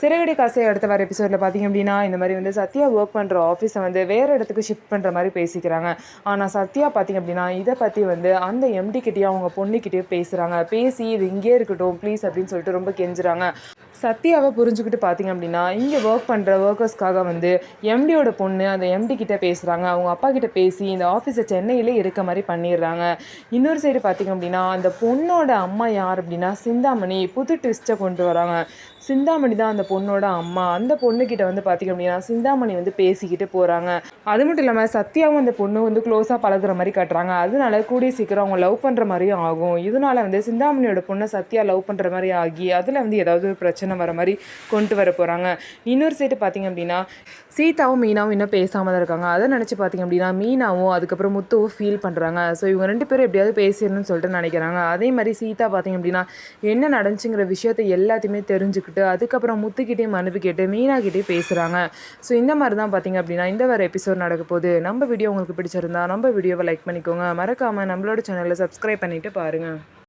சிறகடி காசை அடுத்த வர எபிசோடில் பார்த்திங்க அப்படின்னா இந்த மாதிரி வந்து சத்யா ஒர்க் பண்ணுற ஆஃபீஸை வந்து வேறு இடத்துக்கு ஷிஃப்ட் பண்ணுற மாதிரி பேசிக்கிறாங்க. ஆனால் சத்யா பார்த்திங்க அப்படின்னா இதை பற்றி வந்து அந்த எம்டிக்கிட்டேயும் அவங்க பொண்ணுக்கிட்டேயும் பேசுகிறாங்க. பேசி இது இங்கே இருக்கட்டும் ப்ளீஸ் அப்படின்னு சொல்லிட்டு ரொம்ப கெஞ்சுறாங்க. சத்யாவை புரிஞ்சுக்கிட்டு பார்த்திங்க அப்படின்னா இங்கே ஒர்க் பண்ணுற ஒர்க்கர்ஸ்க்காக வந்து எம்டியோட பொண்ணு அந்த எம்டி கிட்டே பேசுகிறாங்க. அவங்க அப்பா கிட்டே பேசி இந்த ஆஃபீஸை சென்னையிலே இருக்க மாதிரி பண்ணிடுறாங்க. இன்னொரு சைடு பார்த்திங்க அப்படின்னா அந்த பொண்ணோட அம்மா யார் அப்படின்னா சிந்தாமணி புது ட்விஸ்ட்டை கொண்டு வராங்க. சிந்தாமணி தான் அந்த பொண்ணோட அம்மா. அந்த பொண்ணுக்கிட்ட வந்து பார்த்திங்க அப்படின்னா சிந்தாமணி வந்து பேசிக்கிட்டு போகிறாங்க. அது மட்டும் இல்லாமல் சத்யாவும் அந்த பொண்ணு வந்து க்ளோஸாக பழகுற மாதிரி காட்டுறாங்க. அதனால கூடிய சீக்கிரம் அவங்க லவ் பண்ணுற மாதிரியும் ஆகும். இதனால வந்து சிந்தாமணியோட பொண்ணை சத்யா லவ் பண்ணுற மாதிரி ஆகி அதில் வந்து ஏதாவது ஒரு பிரச்சனை வர மாதிரி கொண்டு வர போகிறாங்க. இன்னொரு சைடு பார்த்திங்க அப்படின்னா சீதாவும் மீனாவும் இன்னும் பேசாமல் தான் இருக்காங்க. அதை நினச்சி பார்த்திங்க அப்படின்னா மீனாவும் அதுக்கப்புறம் முத்துவும் ஃபீல் பண்ணுறாங்க. ஸோ இவங்க 2 பேரும் எப்படியாவது பேசிடணும்னு சொல்லிட்டு நினைக்கிறாங்க. அதே மாதிரி சீதா பார்த்திங்க அப்படின்னா என்ன நடந்துச்சுங்கிற விஷயத்தை எல்லாத்தையுமே தெரிஞ்சுக்கிட்டு அதுக்கப்புறம் முத்துக்கிட்டே மனுப்பு கேட்டு மீனாக்கிட்டே பேசுகிறாங்க. ஸோ இந்த மாதிரி தான் பார்த்திங்க அப்படின்னா இந்த வர எபிசோட் நடக்க போகுது. நம்ம வீடியோ உங்களுக்கு பிடிச்சிருந்தா நம்ம வீடியோவை லைக் பண்ணிக்கோங்க. மறக்காமல் நம்மளோட சேனலை சப்ஸ்கிரைப் பண்ணிவிட்டு பாருங்கள்.